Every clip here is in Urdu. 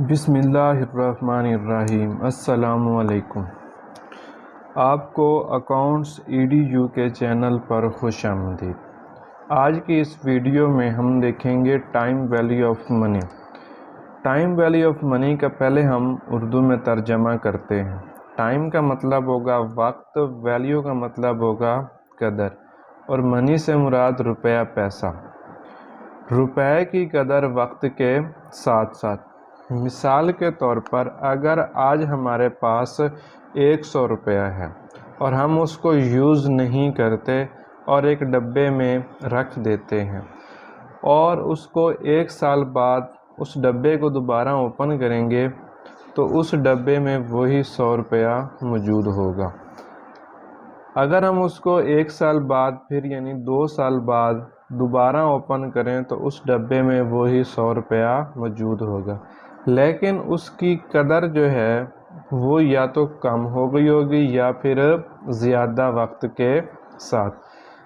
بسم اللہ الرحمن الرحیم۔ السلام علیکم۔ آپ کو اکاؤنٹس EDU کے چینل پر خوش آمدید۔ آج کی اس ویڈیو میں ہم دیکھیں گے time value of money. Time value of money کا پہلے ہم اردو میں ترجمہ کرتے ہیں۔ ٹائم کا مطلب ہوگا وقت، ویلیو کا مطلب ہوگا قدر، اور منی سے مراد روپیہ پیسہ۔ روپے کی قدر وقت کے ساتھ ساتھ۔ مثال کے طور پر اگر آج ہمارے پاس 100 روپیہ ہے اور ہم اس کو یوز نہیں کرتے اور ایک ڈبے میں رکھ دیتے ہیں اور اس کو 1 سال بعد اس ڈبے کو دوبارہ اوپن کریں گے تو اس ڈبے میں وہی 100 روپیہ موجود ہوگا۔ اگر ہم اس کو 1 سال بعد پھر یعنی 2 سال بعد دوبارہ اوپن کریں تو اس ڈبے میں وہی 100 روپیہ موجود ہوگا، لیکن اس کی قدر جو ہے وہ یا تو کم ہو گئی ہوگی یا پھر زیادہ وقت کے ساتھ۔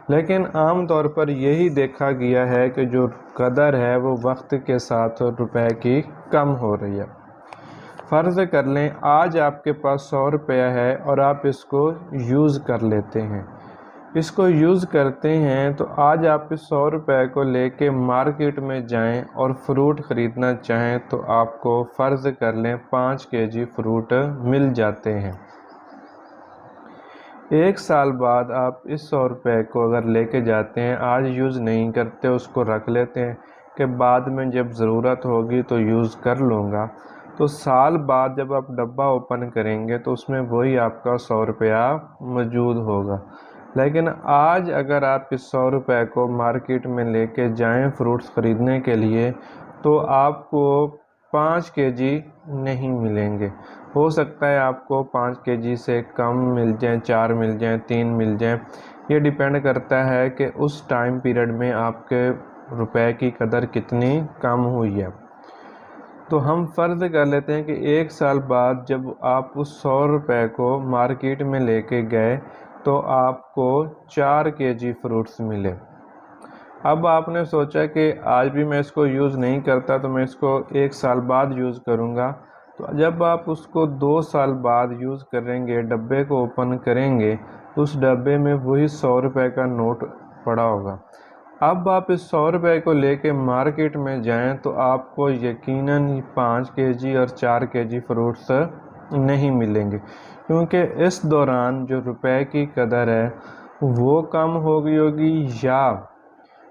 لیکن عام طور پر یہی دیکھا گیا ہے کہ جو قدر ہے وہ وقت کے ساتھ روپے کی کم ہو رہی ہے۔ فرض کر لیں آج آپ کے پاس 100 روپیہ ہے اور آپ اس کو یوز کر لیتے ہیں۔ اس کو یوز کرتے ہیں تو آج آپ اس 100 روپے کو لے کے مارکیٹ میں جائیں اور فروٹ خریدنا چاہیں تو آپ کو فرض کر لیں 5 kg فروٹ مل جاتے ہیں۔ 1 سال بعد آپ اس 100 روپے کو اگر لے کے جاتے ہیں، آج یوز نہیں کرتے، اس کو رکھ لیتے ہیں کہ بعد میں جب ضرورت ہوگی تو یوز کر لوں گا، تو سال بعد جب آپ ڈبہ اوپن کریں گے تو اس میں وہی آپ کا 100 روپیہ موجود ہوگا۔ لیکن آج اگر آپ اس 100 روپے کو مارکیٹ میں لے کے جائیں فروٹس خریدنے کے لیے تو آپ کو 5 kg نہیں ملیں گے۔ ہو سکتا ہے آپ کو 5 kg سے کم مل جائیں، 4 مل جائیں، 3 مل جائیں۔ یہ ڈیپینڈ کرتا ہے کہ اس ٹائم پیریڈ میں آپ کے روپے کی قدر کتنی کم ہوئی ہے۔ تو ہم فرض کر لیتے ہیں کہ 1 سال بعد جب آپ اس 100 روپے کو مارکیٹ میں لے کے گئے تو آپ کو 4 kg فروٹس ملے۔ اب آپ نے سوچا کہ آج بھی میں اس کو یوز نہیں کرتا تو میں اس کو 1 سال بعد یوز کروں گا، تو جب آپ اس کو 2 سال بعد یوز کریں گے، ڈبے کو اوپن کریں گے تو اس ڈبے میں وہی 100 روپے کا نوٹ پڑا ہوگا۔ اب آپ اس 100 روپے کو لے کے مارکیٹ میں جائیں تو آپ کو یقیناً 5 kg اور 4 kg فروٹس نہیں ملیں گے، کیونکہ اس دوران جو روپے کی قدر ہے وہ کم ہو گئی ہوگی یا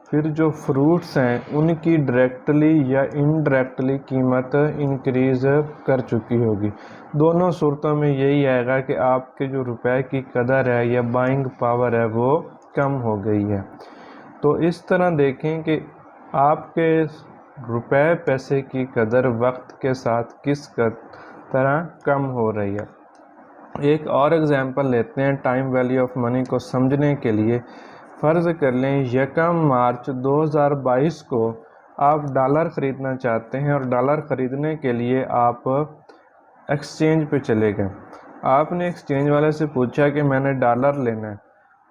پھر جو فروٹس ہیں ان کی ڈائریکٹلی یا انڈائریکٹلی قیمت انکریز کر چکی ہوگی۔ دونوں صورتوں میں یہی آئے گا کہ آپ کے جو روپے کی قدر ہے یا بائنگ پاور ہے وہ کم ہو گئی ہے۔ تو اس طرح دیکھیں کہ آپ کے روپے پیسے کی قدر وقت کے ساتھ کس طرح کم ہو رہی ہے۔ ایک اور اگزامپل لیتے ہیں ٹائم ویلیو آف منی کو سمجھنے کے لیے۔ فرض کر لیں 1 مارچ 2022 کو آپ ڈالر خریدنا چاہتے ہیں اور ڈالر خریدنے کے لیے آپ ایکسچینج پہ چلے گئے۔ آپ نے ایکسچینج والے سے پوچھا کہ میں نے ڈالر لینا ہے،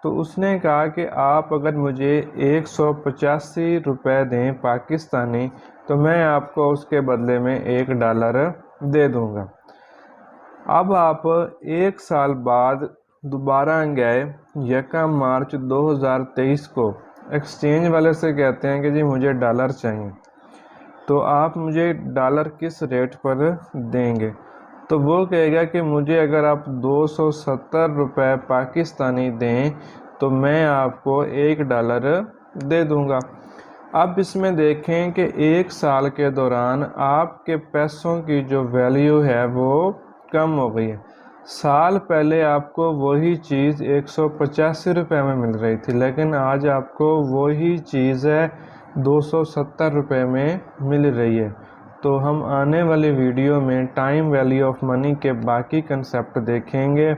تو اس نے کہا کہ آپ اگر مجھے 185 روپے دیں پاکستانی تو میں آپ کو اس کے بدلے میں 1 ڈالر دے دوں گا۔ اب آپ 1 سال بعد دوبارہ گئے 1 مارچ 2023 کو ایکسچینج والے سے کہتے ہیں کہ جی مجھے ڈالر چاہیے، تو آپ مجھے ڈالر کس ریٹ پر دیں گے؟ تو وہ کہے گا کہ مجھے اگر آپ 270 روپے پاکستانی دیں تو میں آپ کو 1 ڈالر دے دوں گا۔ اب اس میں دیکھیں کہ 1 سال کے دوران آپ کے پیسوں کی جو ویلیو ہے وہ کم ہو گئی ہے۔ سال پہلے آپ کو وہی چیز 185 روپے میں مل رہی تھی، لیکن آج آپ کو وہی چیز 270 روپے میں مل رہی ہے۔ تو ہم آنے والی ویڈیو میں ٹائم ویلیو آف منی کے باقی کنسیپٹ دیکھیں گے۔